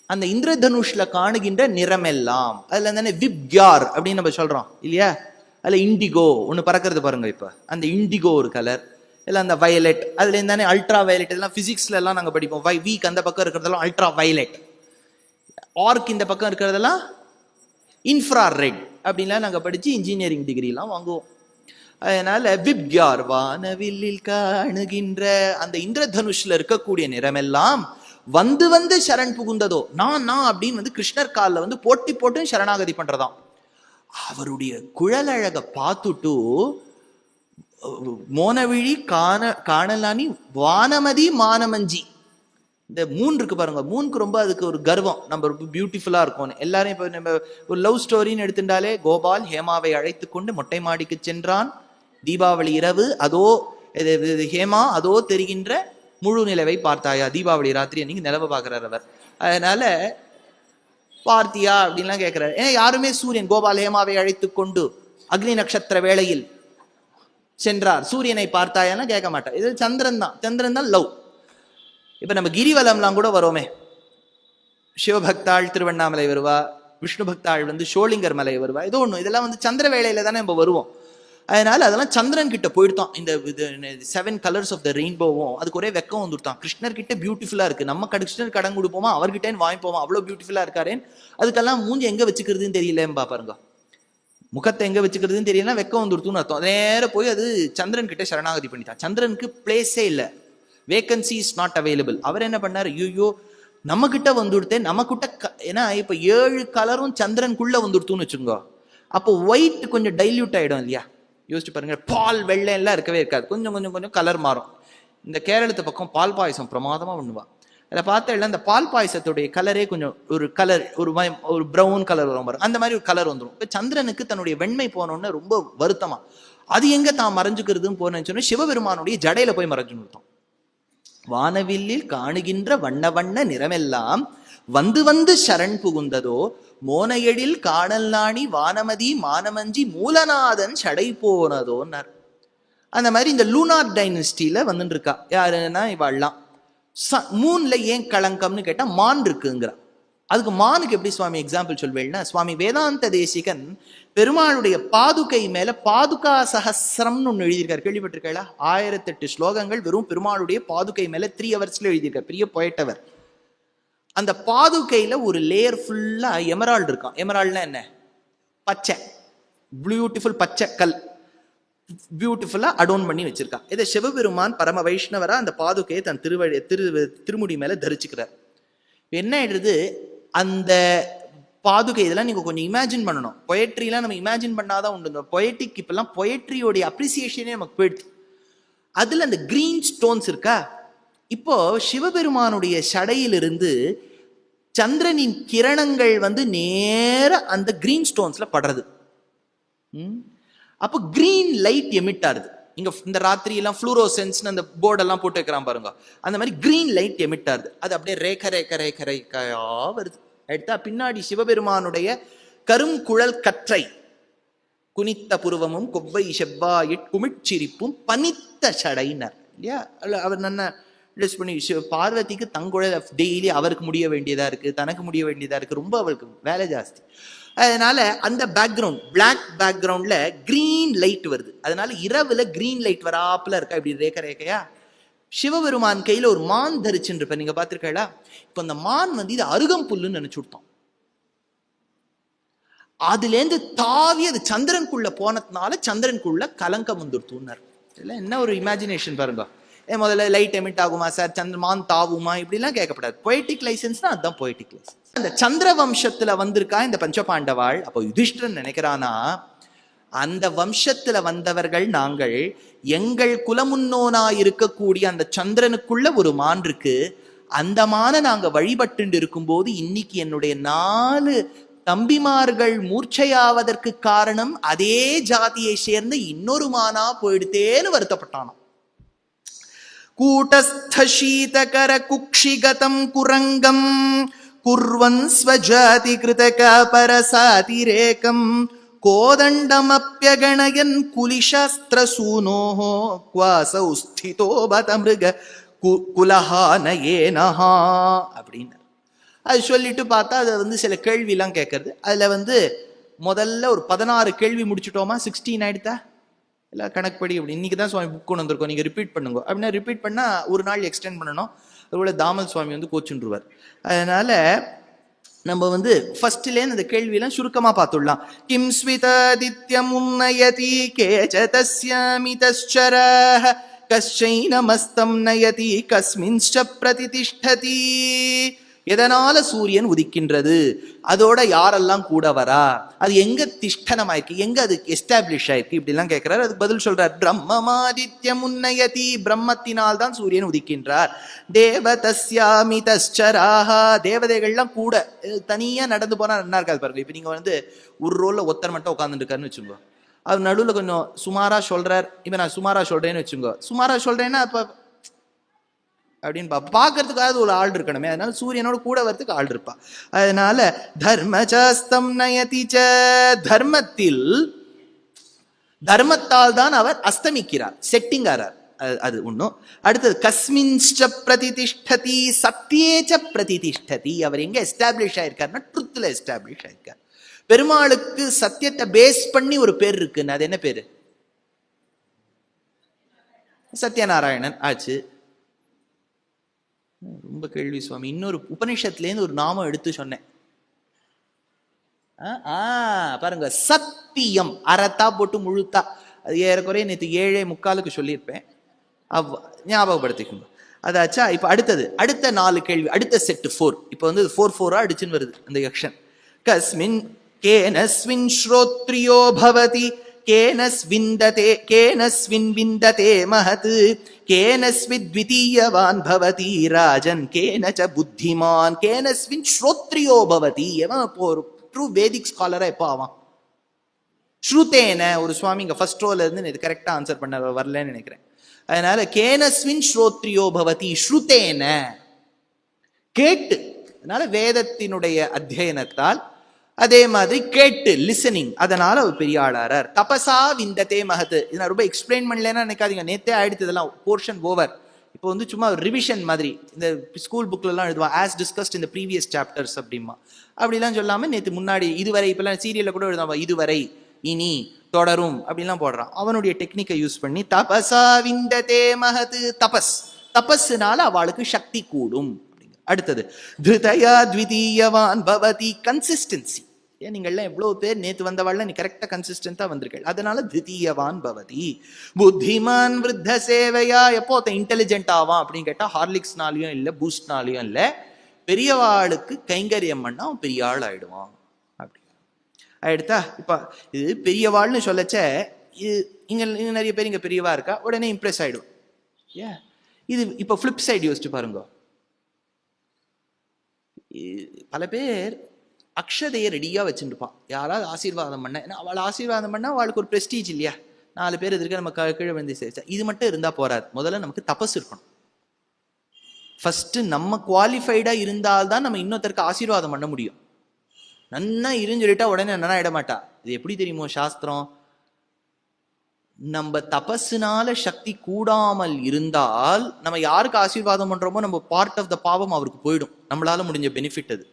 அந்த இந்திரதனுஷ்ல காணுகின்ற நிறமெல்லாம், அதுல தானே விப்யார் அப்படின்னு நம்ம சொல்றோம் இல்லையா. அதுல இண்டிகோ ஒண்ணு பறக்கிறது பாருங்க. இப்ப அந்த இண்டிகோ ஒரு கலர், இல்லை அந்த வயலட், அதுல இருந்தானே அல்ட்ரா வயலட். இதெல்லாம் பிசிக்ஸ்ல எல்லாம் நாங்க படிப்போம். வீக் அந்த பக்கம் இருக்கிறதெல்லாம் அல்ட்ரா வயலட், ஆர்க் இந்த பக்கம் இருக்கிறதெல்லாம் இன்ஃப்ரா ரெட் அப்படின்லாம் நாங்க படிச்சு இன்ஜினியரிங் டிகிரி எல்லாம் வாங்குவோம். அதனால விப்யார் வானவில்லில் காணுகின்ற அந்த இந்திரதனுஷ்ல இருக்கக்கூடிய நிறமெல்லாம் வந்து வந்து சரண் புகுந்ததோ நான் அப்படின்னு வந்து கிருஷ்ணர் காலில் வந்து போட்டி போட்டு சரணாகதி பண்றதாம். அவருடைய குழலழக பார்த்துட்டு மோனவிழி காணலானி வானமதி மானமஞ்சி. இந்த மூன் இருக்கு பாருங்க, மூனுக்கு ரொம்ப அதுக்கு ஒரு கர்வம், நம்ம ரொம்ப பியூட்டிஃபுல்லா இருக்கும்னு. எல்லாரும் இப்போ நம்ம ஒரு லவ் ஸ்டோரின்னு எடுத்துட்டாலே, கோபால் ஹேமாவை அழைத்து கொண்டு மொட்டை மாடிக்கு சென்றான், தீபாவளி இரவு அதோ ஹேமா அதோ தெரிகின்ற முழு நிலவை பார்த்தாயா, தீபாவளி ராத்திரி அன்னைக்கு நிலவை பார்க்கிறார் அவர். அதனால பார்த்தியா அப்படின்லாம் கேட்கிறாரு. ஏன்னா யாருமே சூரியன் கோபால் ஹேமாவை அழைத்து கொண்டு அக்னி நட்சத்திர வேளையில் சென்றார், சூரியனை பார்த்தாயான்னு கேட்க மாட்டார். இது சந்திரன் தான், சந்திரன் தான் லவ். இப்ப நம்ம கிரிவலம்லாம் கூட வரோமே, சிவபக்தாள் திருவண்ணாமலை வருவா, விஷ்ணு பக்தாள் ஷோலிங்கர் மலை வருவா, ஏதோ ஒண்ணு. இதெல்லாம் சந்திர வேளையில தானே நம்ம வருவோம். அதனால அதெல்லாம் சந்திரன் கிட்ட போயிடுத்தான். இந்த 7 கலர்ஸ் ஆஃப் த ரெயின்போவும் அதுக்கு ஒரே வெக்கம் வந்துட்டான். கிருஷ்ணர் கிட்ட பியூட்டிஃபுல்லா இருக்கு, நம்ம கிருஷ்ணர் கடன் கொடுப்போமா, அவர்கிட்ட வாங்கிப்போமா, அவ்வளவு பியூட்டிஃபுல்லா இருக்காரேன். அதுக்கெல்லாம் மூஞ்சி எங்க வச்சுக்கிறதுன்னு தெரியலம்பா பாருங்க, முகத்தை எங்க வச்சுக்கிறதுன்னு தெரியலன்னா வெக்கம் வந்துடுத்துன்னு அர்த்தம். நேர போய் அது சந்திரன் கிட்ட சரணாகதி பண்ணிட்டான். சந்திரனுக்கு பிளேஸே இல்லை, வேகன்சி இஸ் நாட் அவைலபிள். அவர் என்ன பண்ணார், ஐயோ நம்ம கிட்ட வந்துடுத்தேன், நம்ம கிட்ட. ஏன்னா இப்ப 7 கலரும் சந்திரனுக்குள்ள வந்துடுத்துன்னு வச்சுக்கோ, அப்போ ஒயிட் கொஞ்சம் டைல்யூட் ஆயிடும் இல்லையா. யோசிச்சு பாருங்க, பால் வெள்ளை எல்லாம் இருக்கவே இருக்காது, கொஞ்சம் கொஞ்சம் கொஞ்சம் கலர் மாறும். இந்த கேரளத்து பக்கம் பால் பாயசம் பிரமாதமா பண்ணுவா. அதில் பார்த்தா இல்லை, அந்த பால் பாயசத்துடைய கலரே கொஞ்சம் ஒரு கலர், ஒரு ப்ரௌன் கலர் வரும் பாருங்க, அந்த மாதிரி ஒரு கலர் வந்துடும். இப்போ சந்திரனுக்கு தன்னுடைய வெண்மை போனோன்னு ரொம்ப வருத்தமா, அது எங்க தான் மறைஞ்சுக்கிறதுன்னு போனேன்னு சொன்னா சிவபெருமானுடைய ஜடையில போய் மறைஞ்சுன்னு நிறுத்தம். வானவில்லில் காணுகின்ற வண்ண வண்ண நிறமெல்லாம் வந்து வந்து சரண் புகுந்ததோ, மோனையெழில் காணல் நாணி வானமதி மானமஞ்சி மூலநாதன் சடை போனதோன்னார். அந்த மாதிரி இந்த லூனார் டைனஸ்டியில வந்துட்டு இருக்கா. யாருன்னா இவாள்லாம். மூன்ல ஏன் களங்கம்னு கேட்டா மான் இருக்குங்கிறா. அதுக்கு மானுக்கு எப்படி சுவாமி எக்ஸாம்பிள் சொல்வேன்னா, சுவாமி வேதாந்த தேசிகன் பெருமாளுடைய பாதுகை மேல பாதுகா சஹஸ்ரம்னு ஒண்ணு எழுதியிருக்காரு, கேள்விப்பட்டிருக்கா? 1008 ஸ்லோகங்கள் வெறும் பெருமாளுடைய பாதுகை மேல 3 ஹவர்ஸ்ல எழுதியிருக்காரு, பெரிய போயிட்டவர். அந்த பாதுகையில ஒரு லேயர் ஃபுல்லா எமரால்டு இருக்கான். எமரால்டுனா என்ன, பச்சை, பியூட்டிஃபுல் பச்சை கல், பியூட்டிஃபுல்லா அடோன் பண்ணி வச்சிருக்கான். இதை சிவபெருமான் பரம வைஷ்ணவரா அந்த பாதுகையை தன் திருமுடி மேல தரிச்சுக்கிறார். என்ன ஆயிடுறது, அந்த பாதுகை இதெல்லாம் நீங்க கொஞ்சம் இமேஜின் பண்ணணும். பொயட்ரிலாம் நம்ம இமேஜின் பண்ணாதான் உண்டு. இந்த பொயட்டிக் இப்பெல்லாம் பொயட்ரியோடைய அப்ரிசியேஷனே நமக்கு போயிடுது. அதுல அந்த கிரீன் ஸ்டோன்ஸ் இருக்கா, இப்போ சிவபெருமானுடைய சடையிலிருந்து சந்திரனின் கிரணங்கள் நேர அந்த கிரீன் ஸ்டோன்ஸ்ல படுறது. அப்போ கிரீன் லைட் எமிட் ஆகுது. இங்க இந்த ராத்திரி எல்லாம் ஃப்ளூரோசென்ஸ் அந்த போர்டெல்லாம் போட்டு வைக்கிறான் பாருங்க, அந்த மாதிரி கிரீன் லைட் எமிட் ஆகுது. அது அப்படியே ரேக்க ரேக்க ரேக்க ரேக்கையா வருது. எடுத்தா பின்னாடி சிவபெருமானுடைய கருங்குழல் கற்றை, குனித்த புருவமும் கொவ்வை செவ்வாயிட் குமிழ்ச்சிரிப்பும் பனித்த சடையினர் இல்லையா. அவர் நல்லா ட்ரெஸ் பண்ணி, பார்வதிக்கு தங்குழல் டெய்லி அவருக்கு முடிய வேண்டியதா இருக்கு, தனக்கு முடிய வேண்டியதா இருக்கு, ரொம்ப அவளுக்கு வேலை ஜாஸ்தி. அதனால அந்த பேக்ரவுண்ட் பிளாக் பேக்ரவுண்ட்ல கிரீன் லைட் வருது. அதனால இரவுல கிரீன் லைட் வராப்புல இருக்கா, இப்படி ரேக்க ரேக்கையா. சிவபெருமான் கையில ஒரு மான் தரிச்சுன்னு இருப்ப, நீங்க பாத்திருக்கா? இப்ப அந்த மான் இது அருகம்புல்லுன்னு நினைச்சு விட்டோம். அதுல இருந்து தாவி அது சந்திரனுக்குள்ள போனதுனால சந்திரனுக்குள்ள கலங்கம் வந்துருத்துனார். இல்ல என்ன ஒரு இமேஜினேஷன் பாருங்க. முதல்ல லைட் எமிட் ஆகுமா சார், சந்திரமான் தாவுமா, இப்படி எல்லாம் கேட்கப்படாது. பொய்டிக் லைசன்ஸ் தான், அதுதான் பொய்டிக் லைசன்ஸ். அந்த சந்திர வம்சத்துல வந்திருக்கா இந்த பஞ்சபாண்டவாள். அப்போ யுதிஷ்டிரன் நினைக்கிறானா, அந்த வம்சத்துல வந்தவர்கள் நாங்கள், எங்கள் குலமுன்னோனா இருக்கக்கூடிய அந்த சந்திரனுக்குள்ள ஒரு மான் இருக்கு, அந்த மான நாங்க வழிபட்டு இருக்கும்போது இன்னைக்கு என்னுடைய 4 தம்பிமார்கள் மூர்ச்சையாவதற்கு காரணம் அதே ஜாதியை சேர்ந்த இன்னொரு மானா போயிடுத்தேன்னு வருத்தப்பட்டானோ. கூட்டஸ்த சீதகர குக்ஷிகதம் குரங்கம் குர்வன் ஸ்வஜாதி கிருதக பரசாதிரேகம் கோதண்டமப்யகணயன் குலிஷாஸ்திரசூனோஹோ க்வாசௌ ஸ்திதோ பத மிருக குலஹானயேனஹா அப்படின்னு அது சொல்லிட்டு பார்த்தா அது சில கேள்வியெல்லாம் கேட்கறது. அதுல முதல்ல ஒரு 16 கேள்வி முடிச்சுட்டோமா, 16 ஆயிடுதா இல்லை கணக்குப்படி. அப்படி இன்னைக்கு தான் சுவாமி புக் கொண்டு வந்திருக்கோம், நீங்க ரிப்பீட் பண்ணுங்க அப்படின்னா ரிப்பீட் பண்ணா ஒரு நாள் எக்ஸ்டெண்ட் பண்ணணும். அதுபோல தாமல் சுவாமி கோச்சுருவார். அதனால நம்ம ஃபர்ஸ்ட்லேருந்து அந்த கேள்வியெல்லாம் சுருக்கமா பார்த்துடலாம். கிம் ஸ்விதாதித்யம் உன்னயதி கேச தஸ்யாமிதஸ்சரஹ கஸ்சைனமஸ்தம் நயதி கஸ்மின்ச்ச பிரதிதிஷ்டதி எதனால சூரியன் உதிக்கின்றது, அதோட யாரெல்லாம் கூட வரா, அது எங்க திஷ்டனமாயிருக்கு, எங்க அது எஸ்டாப்ளிஷ் ஆயிருக்கு, இப்படி எல்லாம் கேட்கிறார். அதுக்கு பதில் சொல்றார், பிரம்மமாதித்யம் உன்னயதி, பிரம்மத்தினால் தான் சூரியன் உதிக்கின்றார். தேவதஸ்யாமி தஸ்சராஹா, தேவதைகள்லாம் கூட தனியா நடந்து போனா நல்லா இருக்காது பாருங்க. இப்ப நீங்க ஒரு ரோல்ல ஒருத்தர் மட்டும் உட்காந்துட்டு இருக்காருன்னு வச்சுக்கோ, அவர் நடுவில் கொஞ்சம் சுமாரா சொல்றார். இப்ப நான் சுமாரா சொல்றேன்னு வச்சுக்கோ, சுமாரா சொல்றேன்னா அப்ப அப்படின்னு பார்க்கறதுக்காக ஒரு ஆள் இருக்கணுமே, அதனால சூரியனோட கூட வரதுக்கு ஆள் இருப்பா. அதனால தர்மசாஸ்தம் நயதிச்ச, தர்மத்தால் தான் அவர் அஸ்தமிக்கிறார், செட்டிங் ஆறார். அது ஒண்ணும். அடுத்தது கஸ்மின்ச்ச பிரதிதிஷ்டதி, சத்தியேச்ச பிரதிதிஷ்டதி, அவர் எங்க எஸ்டாப்ளிஷ் ஆயிருக்காருன்னா ட்ருத்ல எஸ்டாப்ளிஷ் ஆயிருக்கார். பெருமாளுக்கு சத்தியத்தை பேஸ் பண்ணி ஒரு பேர் இருக்குன்னு, அது என்ன பேரு? சத்யநாராயணன் ஆச்சு. ரொம்ப கேள்வி சுவாமி. இன்னொரு உபனிஷத்துலேருந்து ஒரு நாமம் எடுத்து சொன்னேன் பாருங்க, சத்தியம். அறத்தா போட்டு முழுத்தா, அது ஏறக்குறைய நேற்று 7:45 சொல்லியிருப்பேன், ஞாபகப்படுத்திக்கணும். அதாச்சா. இப்ப அடுத்த 4 கேள்வி, அடுத்த செட்டு 4. இப்ப 4 அடிச்சுன்னு வருது அந்த யக்ஷன். கஸ்மின் கேனஸ்வின் ஸ்ரோத்ரியோ பவதி, கேனஸ்வின் விந்ததே மஹத், கேனஸ்வித்விதீயவான் பவதி ராஜன், கேனச புத்திமான், கேனஸ்வின் ஸ்ரோத்ரியோ பவதி. எவன் ட்ரூ வேதிக் ஸ்காலரா எப்போ ஆவான்? ஸ்ருதேன. ஒரு சுவாமி இங்க ஃபர்ஸ்ட் ரோல இருந்து இது கரெக்டா ஆன்சர் பண்ண வரலன்னு நினைக்கிறேன். அதனால கேனஸ்வின் ஸ்ரோத்ரியோ பவதி, ஸ்ருதேன, கேட்டு. அதனால வேதத்தினுடைய அத்தியனத்தால், அதே மாதிரி கேட்டு லிசனிங், அதனால அவர் பெரிய ஆளாரார். தபசா விந்ததே மஹத். இதை நான் ரொம்ப எக்ஸ்பிளைன் பண்ணலன்னா நினைக்காதீங்க, நேத்தே ஆயிடுத்து இதெல்லாம், போர்ஷன் ஓவர். இப்போ சும்மா ரிவிஷன் மாதிரி, இந்த ஸ்கூல் புக்ல எல்லாம் எழுதுவான் ஆஸ் டிஸ்கஸ்ட் இந்த ப்ரீவியஸ் சாப்டர்ஸ் அப்படிமா, அப்படிலாம் சொல்லாம நேற்று முன்னாடி இதுவரை, இப்பெல்லாம் சீரியல்ல கூட எழுதுவான் இதுவரை, இனி, தொடரும் அப்படிலாம் போடுறான். அவனுடைய டெக்னிக்கை யூஸ் பண்ணி தபசா விந்ததே மஹத், தபஸ்னால அவளுக்கு சக்தி கூடும். அடுத்தது திருதயா த்விதீயவான் பவதி, கன்சிஸ்டன்சி. ஏன் நீங்கள்லாம் எவ்வளவு பேர் நேற்று வந்தவாள்ல நீ கரெக்டா கன்சிஸ்டன்டா வந்திருக்கீங்க, அதனால திருதீயவான் பவதி. புத்திமான் விருத்த சேவையா, எப்போ இன்டெலிஜென்ட் ஆவான் அப்படின்னு கேட்டா ஹார்லிக்ஸ்னாலையும் இல்லை பூஸ்ட்னாலையும் இல்லை, பெரியவாளுக்கு கைங்கரியம் பண்ணா அவன் பெரிய ஆள் ஆயிடுவான். அப்படி ஆயிடுத்தா. இப்ப இது பெரியவாள்னு சொல்லச்ச, இங்க நிறைய பேர் இங்க பெரியவா இருக்கா, உடனே இம்ப்ரெஸ் ஆயிடும். ஏன் இது இப்ப பிளிப் சைடு யோசிச்சு பாருங்க. பல பேர் அக்ஷதையை ரெடியா வச்சுருப்பான், யாராவது ஆசீர்வாதம் பண்ண, ஏன்னா அவள் ஆசீர்வாதம் பண்ணா அவளுக்கு ஒரு ப்ரெஸ்டீஜ் இல்லையா, 4 பேர் எதிர்க்க நம்ம கீழே வந்து சேர்த்தா. இது மட்டும் இருந்தா போறாது, முதல்ல நமக்கு தபஸ் இருக்கணும். ஃபர்ஸ்ட் நம்ம குவாலிஃபைடா இருந்தால்தான் நம்ம இன்னொருத்தருக்கு ஆசீர்வாதம் பண்ண முடியும். நன்னா இருன்னு சொல்லிட்டா உடனே நன்னா ஆயிட மாட்டா. இது எப்படி தெரியுமோ சாஸ்திரம், நம்ம தபஸ்னால சக்தி கூடாமல் இருந்தால் நம்ம யாருக்கு ஆசீர்வாதம் பண்றோமோ நம்ம பார்ட் ஆஃப் த பாவம் அவருக்கு போயிடும், நம்மளால முடிஞ்ச பெனிஃபிட் அது.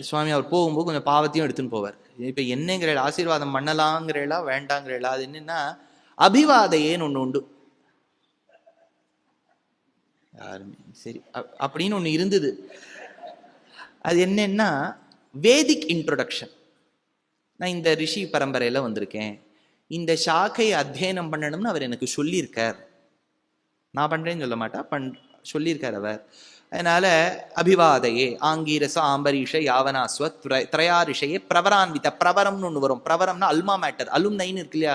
சுவாமி அவர் போகும்போது கொஞ்சம் பாவத்தையும் எடுத்துன்னு போவார். இப்ப என்னங்கிற ஆசீர்வாதம் பண்ணலாங்கிறா வேண்டாங்கிறா, அது என்னன்னா அபிவாதையேன்னு ஒண்ணு உண்டு. யாருமே சரி அப்படின்னு ஒண்ணு இருந்தது. அது என்னன்னா வேதிக் இன்ட்ரோடக்ஷன். நான் இந்த ரிஷி பரம்பரையில வந்திருக்கேன், இந்த சாக்கையை அத்தியனம் பண்ணணும்னு அவர் எனக்கு சொல்லியிருக்கார். நான் பண்றேன்னு சொல்ல மாட்டா, சொல்லியிருக்கார் அவர். அதனால அபிவாதையே ஆங்கீரச ஆம்பரீஷ யாவனாஸ்வ திரையாரிஷையே பிரவரான்வித. பிரவரம்னு ஒன்று வரும். பிரவரம்னா அல்மா மேட்டர், அலும்னைன்னு இருக்கு இல்லையா.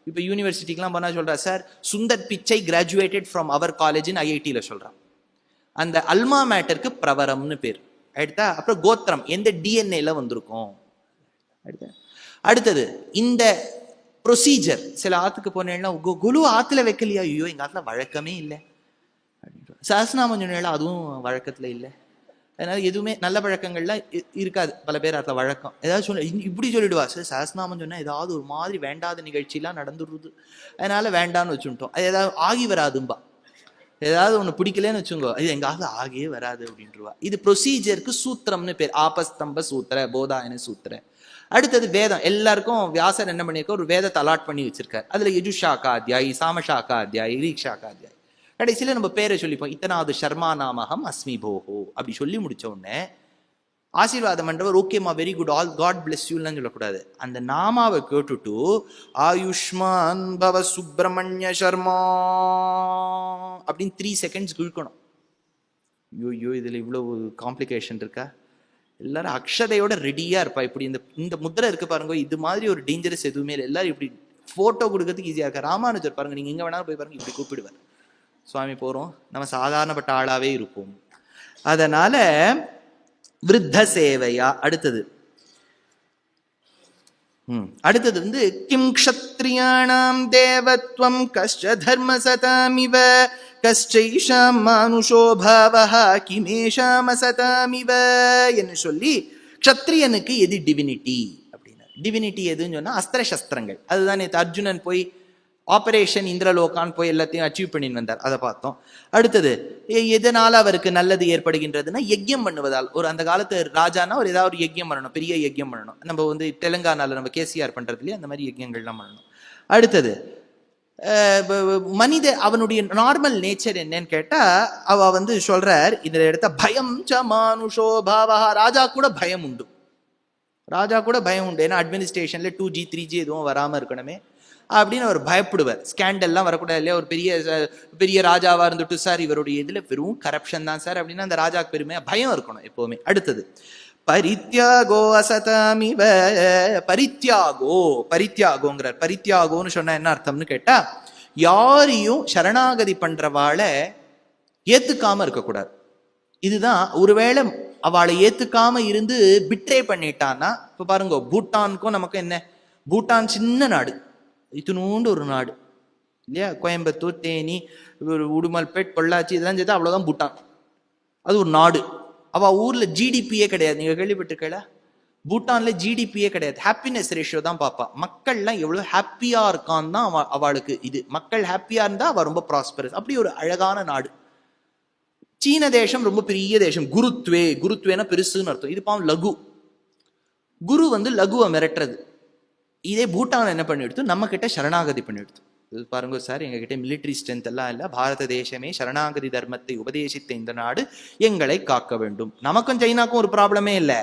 இப்போ யூனிவர்சிட்டிக்கெலாம் போனால் சொல்கிறா, sir Sundar Pichai graduated from அவர் காலேஜ்னு ஐஐடியில் சொல்கிறான். அந்த அல்மா மேட்டருக்கு பிரவரம்னு பேர். அடுத்தா அப்புறம் கோத்திரம், எந்த டிஎன்ஏல வந்திருக்கும். அடுத்தது இந்த ப்ரொசீஜர். சில ஆற்றுக்கு போனேன்னா குழு ஆற்றுல வைக்கலையா, ஐயோ எங்கள் ஆற்றுல வழக்கமே இல்லை. சஹஸ்ரநாமம் சொன்னா அதுவும் வழக்கத்துல இல்லை. அதனால எதுவுமே நல்ல பழக்கங்கள்லாம் இருக்காது பல பேர் அதுல வழக்கம். ஏதாவது சொல்ல இப்படி சொல்லிடுவா, சார் சஹஸ்ரநாமம் சொன்னா ஏதாவது ஒரு மாதிரி வேண்டாத நிகழ்ச்சியெல்லாம் நடந்துடுறது, அதனால வேண்டான்னு வச்சுட்டோம். அது ஏதாவது ஆகி வராதும்பா, ஏதாவது ஒண்ணு பிடிக்கலன்னு வச்சுங்கோ, இது எங்காவது ஆகியே வராது அப்படின்றவா. இது ப்ரொசீஜருக்கு சூத்திரம்னு பேர். ஆபஸ்தம்ப சூத்திர, போதாயன சூத்திர. அடுத்தது வேதம். எல்லாருக்கும் வியாசர் என்ன பண்ணியிருக்க, ஒரு வேதத்தை அலாட் பண்ணி வச்சிருக்காரு. அதுல யஜுஷாக்கா அத்தியாயி, சாமஷாக்கா அத்தியாயி, ரீக்ஷாக்கா அத்தியாயி. கடைசியில நம்ம பேரை சொல்லிப்போம், இத்தனாவது ஷர்மா நாமகம் அஸ்மி போஹோ அப்படி சொல்லி முடிச்ச உடனே ஆசீர்வாதம் பண்றவர் ஓகேமா very good all God bless யூலாம் சொல்லக்கூடாது. அந்த நாமாவை கேட்டுட்டு ஆயுஷ்மான் பவ சுப்பிரமணிய சர்மா அப்படின்னு 3 செகண்ட்ஸ் இழுக்கணும். ஐயோ இதுல இவ்வளவு காம்ப்ளிகேஷன் இருக்கா? எல்லாரும் அக்ஷதையோட ரெடியா இருப்பா. இப்படி இந்த இந்த முத்திரை இருக்கு பாருங்க, இது மாதிரி ஒரு டேஞ்சரஸ் எதுவுமே இல்லை. எல்லாரும் இப்படி போட்டோ கொடுக்கறதுக்கு ஈஸியா இருக்கா. ராமானுஜர் பாருங்க, நீங்க எங்க வேணாலும் போய் பாருங்க, இப்படி கூப்பிடுவார், சுவாமி போறோம், நம்ம சாதாரணப்பட்ட ஆளாவே இருப்போம். அதனால விருத்த சேவையா. அடுத்தது வந்து கிம் க்ஷத்ரியாணாம் தேவத்வம் கஷ்ட தர்ம சதாமிவ கஷ்டைஷாம் மானுஷோ பாவஹ கிமேஷாம் அசதாமிவ என்று சொல்லி, க்ஷத்ரியனுக்கு எது டிவினிட்டி அப்படின்னா, டிவினிட்டி எதுன்னு சொன்னா அஸ்திர சஸ்திரங்கள். அதுதான் நேற்று அர்ஜுனன் போய் ஆபரேஷன் இந்திரலோகான் போய் எல்லாத்தையும் அச்சீவ் பண்ணின்னு வந்தார், அதை பார்த்தோம். அடுத்தது எதனால அவருக்கு நல்லது ஏற்படுகின்றதுன்னா யஜ்யம் பண்ணுவதால். ஒரு அந்த காலத்து ராஜானா ஒரு ஏதாவது ஒரு யஜ்யம் பண்ணணும், பெரிய யஜ்யம் பண்ணணும். நம்ம வந்து தெலுங்கானால நம்ம கேசிஆர் பண்றதுலயே அந்த மாதிரி யஜ்யங்கள்லாம் பண்ணணும். அடுத்தது மனித அவனுடைய நார்மல் நேச்சர் என்னன்னு கேட்டா, அவ வந்து சொல்றார் இந்த இடத்த பயம் ச மானுஷோ பாவஹ. ராஜா கூட பயம் உண்டு, ஏன்னா அட்மினிஸ்ட்ரேஷன்ல 2G 3G எதுவும் வராம இருக்கணுமே அப்படின்னு அவர் பயப்படுவார். ஸ்கேண்டல்லாம் வரக்கூடாது இல்லையா? ஒரு பெரிய ராஜாவா இருந்துட்டு, சார் இவருடைய இதுல வெறும் கரப்ஷன் தான் சார் அப்படின்னா அந்த ராஜாக்கு பெருமையா பயம் இருக்கணும் எப்பவுமே. அடுத்தது பரித்யாகோ அசதாமிவ. பரித்யாகோங்கிறார். பரித்யாகோன்னு சொன்னா என்ன அர்த்தம்னு கேட்டா, யாரையும் சரணாகதி பண்றவாளை ஏத்துக்காம இருக்கக்கூடாது. இதுதான். ஒருவேளை அவளை ஏத்துக்காம இருந்து பிட்ரே பண்ணிட்டான்னா, இப்ப பாருங்க பூட்டானுக்கும் நமக்கு என்ன, பூட்டான் சின்ன நாடு, இத்தினூண்டு ஒரு நாடு இல்லையா? கோயம்புத்தூர், தேனி, உடுமல்பேட், பொள்ளாச்சி இதெல்லாம் சேர்த்தா அவ்வளவுதான் பூட்டான். அது ஒரு நாடு. அவ ஊர்ல ஜிடிபியே கிடையாது. நீங்க கேள்விப்பட்டிருக்கீங்களா? பூட்டான்ல ஜிடிபியே கிடையாது. ஹாப்பினஸ் ரேஷியோ தான் பாப்பா. மக்கள்லாம் எவ்வளவு ஹாப்பியா இருக்கான்னு தான் அவளுக்கு இது. மக்கள் ஹாப்பியா இருந்தா அவ ரொம்ப ப்ராஸ்பரஸ். அப்படி ஒரு அழகான நாடு. சீன தேசம் ரொம்ப பெரிய தேசம். குருத்வேனா பெருசுன்னு அர்த்தம். இது பாவம் லகு. குரு வந்து லகுவை மிரட்டுறது. இதே பூட்டான் என்ன பண்ணி எடுத்து நம்ம கிட்ட சரணாகதி பண்ணி எடுத்து. இது பாருங்க சார், எங்ககிட்ட மிலிட்ரி ஸ்ட்ரென்த் எல்லாம் இல்லை, பாரத தேசமே சரணாகதி தர்மத்தை உபதேசித்த இந்த நாடு, எங்களை காக்க வேண்டும். நமக்கும் சைனாக்கும் ஒரு ப்ராப்ளமே இல்லை.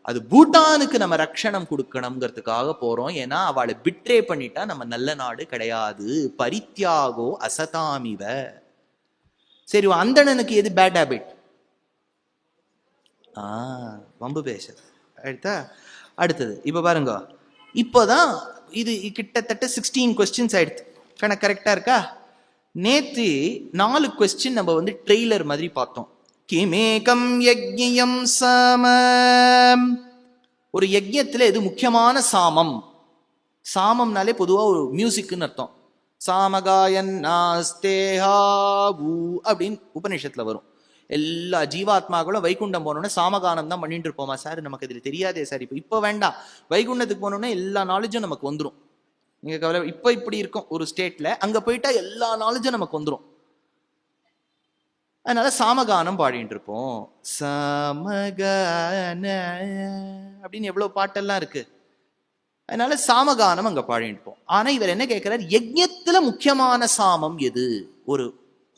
அது பூட்டானுக்கு நம்ம ரட்சணம் கொடுக்கணுங்கிறதுக்காக போறோம். ஏன்னா அவளை பிட்ரே பண்ணிட்டா நம்ம நல்ல நாடு கிடையாது. பரித்யாகோ அசதாமிவ. சரி, அந்தணனுக்கு எது பேட் ஹேபிட்? வம்பு பேசுறது. அடுத்தது இப்ப பாருங்க, இப்போதான் இது கிட்டத்தட்ட 16 கொஸ்டின்ஸ் ஆயிடுச்சு. கரெக்டா இருக்கா? நேத்து 4 கொஸ்டின் நம்ம வந்து ட்ரெய்லர் மாதிரி பார்த்தோம். கிமேகம் யஜ்ஞம் சாமம். ஒரு யஜ்ஞத்துல எது முக்கியமான சாமம்? சாமம்னாலே பொதுவா ஒரு மியூசிக்னு அர்த்தம். சாமகாயன் நாஸ்தேஹாவு அப்படின்னு உபநிஷத்துல வரும். எல்லா ஜீவாத்மாக்களும் வைகுண்டம் போனோம்னா சாமகானம் தான் பண்ணிட்டு இருப்போமா சார்? நமக்கு இதுல தெரியாதே சார். இப்போ வேண்டாம், வைகுண்டத்துக்கு போனோம்னா எல்லா நாலேஜும் நமக்கு வந்துடும். நீங்க கவலை. இப்ப இப்படி இருக்கும் ஒரு ஸ்டேட்ல, அங்க போயிட்டா எல்லா நாலேஜும் நமக்கு வந்துடும். அதனால சாமகானம் பாடிட்டு இருப்போம். சாமகான அப்படின்னு எவ்வளவு பாட்டெல்லாம் இருக்கு. அதனால சாமகானம் அங்க பாடிட்டு இருப்போம். ஆனா இவர் என்ன கேட்கிறார், யஜ்ஞத்துல முக்கியமான சாமம் எது? ஒரு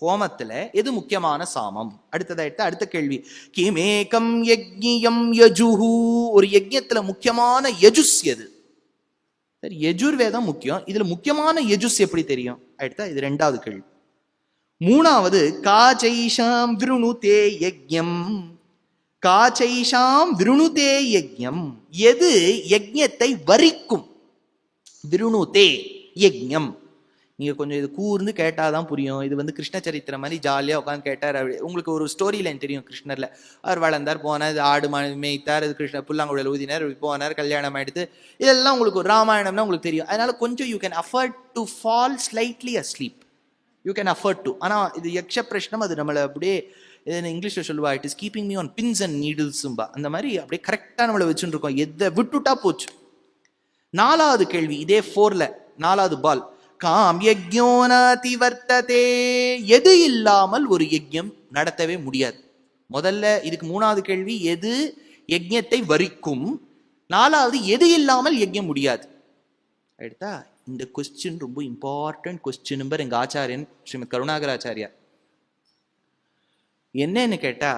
ஹோமத்துல எது முக்கியமான சாமம்? அடுத்த கேள்வி, கிமேகம் யஜ்ஞம் யஜுஹு. ஒரு யஜ்ஞத்துல முக்கியமான யஜுஸ் எது? சரி, யஜுர்வேதம் முக்கியம். இதுல முக்கியமான யஜுஸ் எப்படி தெரியும்? இது 2வது கேள்வி. 3வது, காச்சைஷாம் விருணுதே யஜ்ஞம். காச்சைஷாம் விருணுதே யஜ்ஞம். எது யஜ்ஞத்தை வரிக்கும்? விருணுதே யஜ்ஞம். நீங்க கொஞ்சம் இது கூர்ந்து கேட்டாதான் புரியும். இது வந்து கிருஷ்ண சரித்திரம் மாதிரி ஜாலியா உட்காந்து கேட்டார். உங்களுக்கு ஒரு ஸ்டோரி லைன் தெரியும் கிருஷ்ணர்ல. அவர் வளர்ந்தார், போனார், ஆடு மேய்த்தார், கிருஷ்ண புல்லாங்குழல் ஊதினார், போனார், கல்யாணம் ஆயிடுத்து. இதெல்லாம் உங்களுக்கு ராமாயணம்னா உங்களுக்கு தெரியும். அதனால கொஞ்சம் you can afford to fall slightly asleep. You can afford to. ஆனா இது யக்ஷ பிரஷ்னம், அது நம்மளை அப்படியே இங்கிலீஷ்ல சொல்லுவா, it is keeping me on pins and நீடில்ஸும்பா. அந்த மாதிரி அப்படியே கரெக்டா நம்மளை வச்சுட்டு இருக்கோம். எதை விட்டுட்டா போச்சு. 4வது கேள்வி, இதே 4ல 4வது பால். காம் யஜ்ஞோனாதி வர்த்ததே. எது இல்லாமல் ஒரு யஜ்ஞம் நடத்தவே முடியாது. முதல்ல இதுக்கு 3வது கேள்வி, எது யஜ்ஞத்தை வரிக்கும்? 4வது, எது இல்லாமல் யஜ்ஞம் முடியாது. எடுத்தா இந்த கொஸ்டின் ரொம்ப இம்பார்ட்டன்ட் கொஸ்டின். எங்க ஆச்சாரியன் ஸ்ரீமத் கருணாகராச்சாரியா என்னன்னு கேட்டா,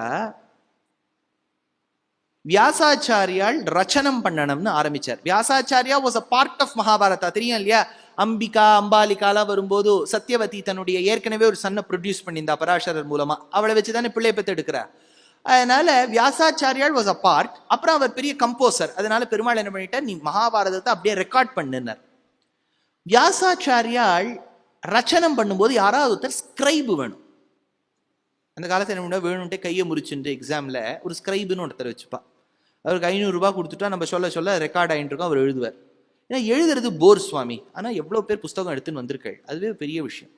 வியாசாச்சாரியால் ரச்சனம் பண்ணணும்னு ஆரம்பிச்சார். Vyasacharya was a part of Mahabharata. தெரியும் இல்லையா? அம்பிகா அம்பாலிகாலாம் வரும்போது சத்யவதி தன்னுடைய ஏற்கனவே ஒரு சன்னை ப்ரொடியூஸ் பண்ணியிருந்தா பராசரர் மூலமா. அவளை வச்சுதானே பிள்ளை பெற்று எடுக்கிறார். அதனால வியாசாச்சாரியால் வாஸ் அ பார்ட். அப்புறம் அவர் பெரிய கம்போசர். அதனால பெருமாள் என்ன பண்ணிட்டார், நீ மகாபாரதத்தை அப்படியே ரெக்கார்ட் பண்ணுனார். வியாசாச்சாரியால் ரச்சனம் பண்ணும்போது யாராவது ஒருத்தர் ஸ்கிரைபு வேணும். அந்த காலத்தில் என்ன வேணும்ட்டே கையை முறிச்சுட்டு எக்ஸாமில் ஒரு ஸ்கிரைபுன்னு ஒருத்தர் வச்சுப்பா. அவருக்கு 500 ரூபாய் கொடுத்துட்டா நம்ம சொல்ல சொல்ல ரெக்கார்ட் ஆகிட்டு இருக்கோம், அவர் எழுதுவார். ஏன்னா எழுதுறது போர் சுவாமி. ஆனால் எவ்வளோ பேர் புஸ்தகம் எடுத்துன்னு வந்திருக்காள், அதுவே பெரிய விஷயம்.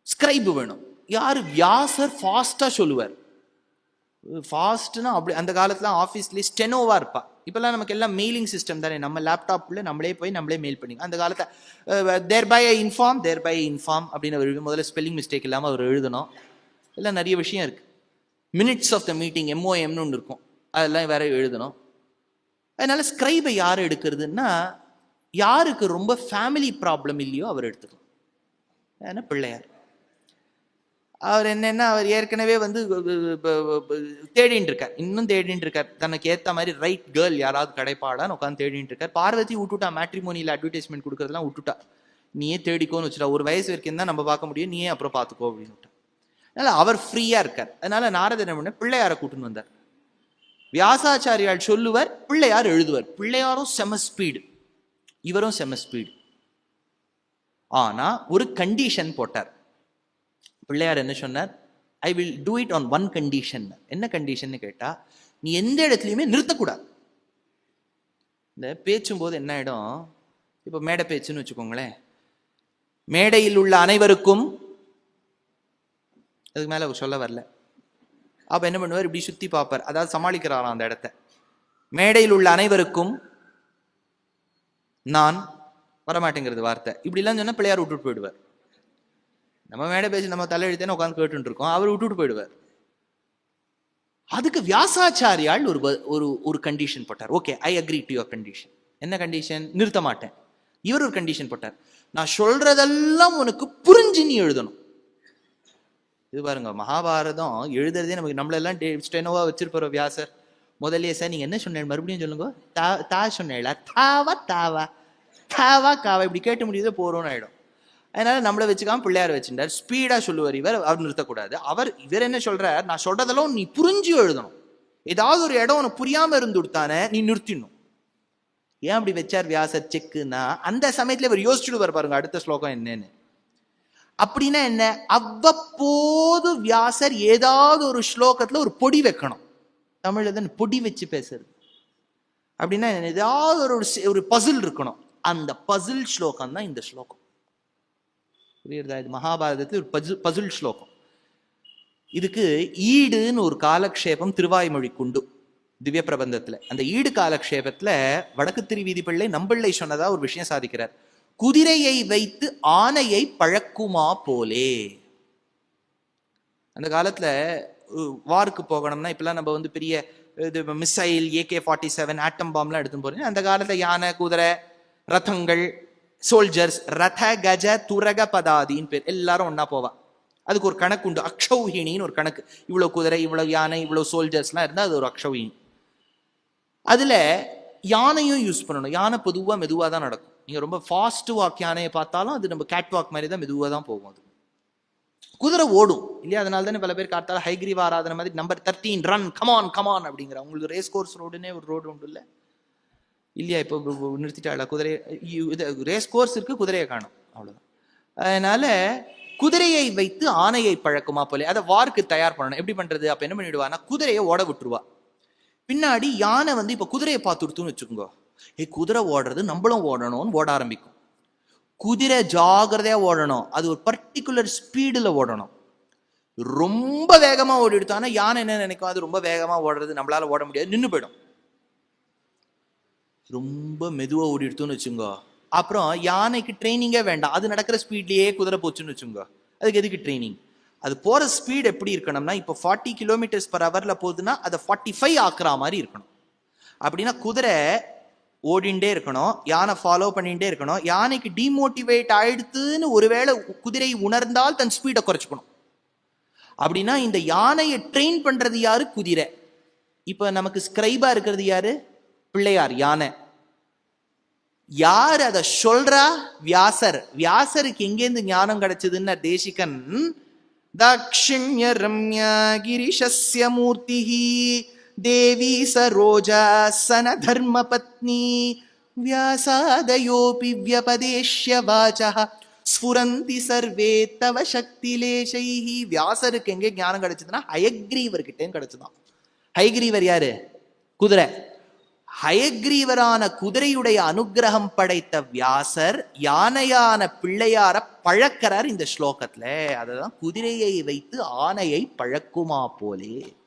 ஸ்கிரைபு வேணும். யார்? வியாசர் ஃபாஸ்ட்டாக சொல்லுவார். ஃபாஸ்ட்னா அப்படி அந்த காலத்தில் ஆஃபீஸ்லேயே ஸ்டெனோவா இருப்பா. இப்போல்லாம் நமக்கு எல்லாம் மெயிலிங் சிஸ்டம் தானே, நம்ம லேப்டாப்பில் நம்மளே போய் நம்மளே மெயில் பண்ணி. அந்த காலத்தில் தேர் பை இன்ஃபார்ம் அப்படின்னு அவர் முதல்ல ஸ்பெல்லிங் மிஸ்டேக் இல்லாமல் அவர் எழுதணும். எல்லாம் நிறைய விஷயம் இருக்குது. மினிட்ஸ் ஆஃப் த மீட்டிங் MOMனு ஒன்று இருக்கும், அதெல்லாம் வேற எழுதணும். அதனால ஸ்கிரைபை யார் எடுக்கிறதுன்னா, யாருக்கு ரொம்ப ஃபேமிலி ப்ராப்ளம் இல்லையோ அவர் எடுத்துக்கலாம். ஏன்னா பிள்ளையார். அவர் என்னன்னா, அவர் ஏற்கனவே தேடின்னு இருக்கார், இன்னும் தேடின்னு இருக்கார். தனக்கு ஏற்ற மாதிரி ரைட் கேர்ள் யாராவது கிடைப்பாடான்னு உட்காந்து தேடிட்டு இருக்கார். பார்வதி விட்டுட்டா, மேட்ரிமோனியில் அட்வர்டைஸ்மெண்ட் கொடுக்கறதுலாம் விட்டுட்டா. நீயே தேடிக்கோன்னு வச்சுட்டா. ஒரு வயசு வரைக்கும் தான் நம்ம பார்க்க முடியும், நீயே அப்புறம் பார்த்துக்கோ அப்படின்னு விட்டா. அதனால அவர் ஃப்ரீயா இருக்கார். அதனால நாரதர் என்ன பண்ண, பிள்ளையாரை கூட்டுன்னு வந்தார். வியாசாச்சாரியால் சொல்லுவார், பிள்ளையார் எழுதுவார். பிள்ளையாரும் செம ஸ்பீடு, இவரும் செம ஸ்பீடு. ஆனா ஒரு கண்டிஷன் போட்டார். பிள்ளையார் என்ன சொன்னார்? I will do it on one condition. என்ன கண்டிஷன் கேட்டா, நீ எந்த இடத்துலையுமே நிறுத்தக்கூடாது. இந்த பேச்சும்போது என்ன ஆயிடும், இப்போ மேடை பேச்சுன்னு வச்சுக்கோங்களேன், மேடையில் உள்ள அனைவருக்கும், அதுக்கு மேல சொல்ல வரல. அப்ப என்ன பண்ணுவார், இப்படி சுத்தி பார்ப்பார், அதாவது சமாளிக்கிறாராம் அந்த இடத்த. மேடையில் உள்ள அனைவருக்கும் நான் வரமாட்டேங்கிறது வார்த்தை, இப்படிலாம் சொன்னா பிள்ளையார் விட்டுட்டு போயிடுவார். நம்ம மேடை பேசி நம்ம தலையெழுத்தேன்னு உட்காந்து கேட்டு இருக்கோம், அவர் விட்டுட்டு போயிடுவார். அதுக்கு வியாசாச்சாரியால் ஒரு கண்டிஷன் போட்டார். Okay, I agree to your condition. என்ன கண்டிஷன்? நிறுத்த மாட்டேன். இவர் ஒரு கண்டிஷன் போட்டார், நான் சொல்றதெல்லாம் உனக்கு புரிஞ்சு நீ எழுதணும். இது பாருங்க, மகாபாரதம் எழுதுறதே நமக்கு, நம்மளெல்லாம் ஸ்டெனோவா வச்சிருப்பார் வியாசர். முதல்ல சார் நீங்க என்ன சொன்னேன் மறுபடியும் சொல்லுங்க. தா சொன்னேன், தாவா தாவா தாவா காவா இப்படி கேட்டு முடியுதோ போறோம்னு ஆயிடும். அதனால நம்மளை வச்சுக்காம பிள்ளையார் வச்சுட்டார். ஸ்பீடா சொல்லுவார் இவர், அவர் நிறுத்தக்கூடாது. இவர் என்ன சொல்றார், நான் சொல்றதெல்லாம் நீ புரிஞ்சு எழுதணும். ஏதாவது ஒரு இடம் உனக்கு புரியாம இருந்து கொடுத்தானே நீ நிறுத்திடணும். ஏன் அப்படி வச்சார் வியாசர் செக்குன்னா, அந்த சமயத்துல இவர் யோசிச்சுடுவார் பாருங்க அடுத்த ஸ்லோகம் என்னன்னு. அப்படின்னா என்ன, அவ்வப்போது வியாசர் ஏதாவது ஒரு ஸ்லோகத்துல ஒரு பொடி வைக்கணும். தமிழ்ல தான் பொடி வச்சு பேசுறது அப்படின்னா, ஏதாவது ஒரு பசில் இருக்கணும். அந்த பசில் ஸ்லோகம் தான் இந்த ஸ்லோகம். புரியுறதா? இது மகாபாரதத்தில் ஒரு பசில் ஸ்லோகம். இதுக்கு ஈடுன்னு ஒரு காலக்ஷேபம் திருவாய்மொழிக்குண்டு திவ்ய பிரபந்தத்துல. அந்த ஈடு காலக்ஷேபத்துல வடக்கு திருவீதி பிள்ளை நம்பிள்ளை சொன்னதா ஒரு விஷயம் சாதிக்கிறார். குதிரையை வைத்து ஆனையை பழக்குமா போலே. அந்த காலத்துல வாருக்கு போகணும்னா, இப்பெல்லாம் நம்ம பெரிய மிசைல் AK-47 ஆட்டம் பாம்லாம் எடுத்து போறீங்க. அந்த காலத்துல யானை, குதிரை, ரதங்கள், சோல்ஜர்ஸ், ரத கஜ துரக பதாதின்னு பேர், எல்லாரும் ஒன்னா போவா. அதுக்கு ஒரு கணக்கு உண்டு, அக்ஷௌஹிணின்னு ஒரு கணக்கு. இவ்வளவு குதிரை, இவ்வளவு யானை, இவ்வளவு சோல்ஜர்ஸ்லாம் இருந்தா அது ஒரு அக்ஷௌஹிணி. அதுல யானையும் யூஸ் பண்ணணும். யானை பொதுவா மெதுவா தான் நடக்கும். நீங்க ரொம்ப ஃபாஸ்ட் வாக் யானையை பார்த்தாலும் அது நம்ம கேட் வாக் மாதிரி தான் மெதுவாக தான் போகும். அது குதிரை ஓடும் இல்லையா? அதனால தானே பல பேர் காத்தால ஹைகிரீவ ஆராதனை மாதிரி நம்பர் 13 ரன் கமான் கமான் அப்படிங்கிற. உங்களுக்கு ரேஸ் கோர்ஸ் ரோடுன்னே ஒரு ரோடு உண்டு இல்லை இல்லையா? இப்போ நிறுத்திட்டாளா குதிரை? ரேஸ் கோர்ஸ் இருக்கு, குதிரையை காணும், அவ்வளவுதான். அதனால குதிரையை வைத்து ஆணையை பழக்குமா போல. அதை வார்க்கு தயார் பண்ணணும். எப்படி பண்றது? அப்ப என்ன பண்ணிடுவான்னா, குதிரையை ஓட விட்டுருவா. பின்னாடி யானை இப்ப குதிரையை பார்த்துடுத்துன்னு வச்சுக்கோங்க, குதிரை ஓடுறது நம்மளும் ஓடணும்னு ஓட ஆரம்பிக்கும். குதிரை ஜாகிரதையா ஓடணும், அது ஒரு பர்டிகுலர் ஸ்பீடுல ஓடணும். ரொம்ப வேகமா ஓடிடுத்தானா யானை என்ன நினைக்கும், அது ரொம்ப வேகமா ஓடுறது நம்மளால ஓட முடியாது, நின்று போயிடும். ரொம்ப மெதுவா ஓடிடுத்தோன்னு வச்சுங்க, அப்புறம் யானைக்கு ட்ரைனிங்கே வேண்டாம், அது நடக்கிற ஸ்பீட்லயே குதிரை போச்சுன்னு வச்சுங்க. அதுக்கு எதுக்கு ட்ரைனிங்? அது போற ஸ்பீட் எப்படி இருக்கணும்னா, இப்போ 40 km/h போகுதுன்னா அதை 45 ஆக்குற மாதிரி இருக்கணும். அப்படின்னா குதிரை ஓடிண்டே இருக்கணும், யானை ஃபாலோ பண்ணிட்டே இருக்கணும். யானைக்கு டிமோட்டிவேட் ஆயிடுத்துன்னு ஒருவேளை குதிரை உணர்ந்தால் தன் ஸ்பீடை குறைச்சிக்கணும். அப்படின்னா இந்த யானையை ட்ரெயின் பண்றது யாரு? குதிரை. இப்ப நமக்கு ஸ்கிரைபா இருக்கிறது யாரு? பிள்ளையார், யானை. யார் அதை சொல்றா? வியாசர். வியாசருக்கு எங்கேருந்து ஞானம் கிடைச்சதுன்னு தேசிகன், தாக்ஷிண்ய ரம்யா கிரிஷஸ்ய மூர்த்திஹி தேவி சரோஜா சன தர்ம பத்னி வியாசாதயோபி வியபதேஷ்ய வாசஹ ஸ்புரந்தி சர்வே தவ சக்திலேஷைஹி. வியாசருக்கு எங்கே ஞானம் கிடைச்சதுன்னா ஹயக்ரீவர்கிட்டேயும் கிடைச்சதான். ஹயக்ரீவர் யாரு? குதிரை. ஹயக்ரீவரான குதிரையுடைய அனுகிரகம் படைத்த வியாசர் யானையான பிள்ளையார பழக்கிறார் இந்த ஸ்லோகத்துல. அதுதான் குதிரையை வைத்து ஆனையை பழக்குமா போலே.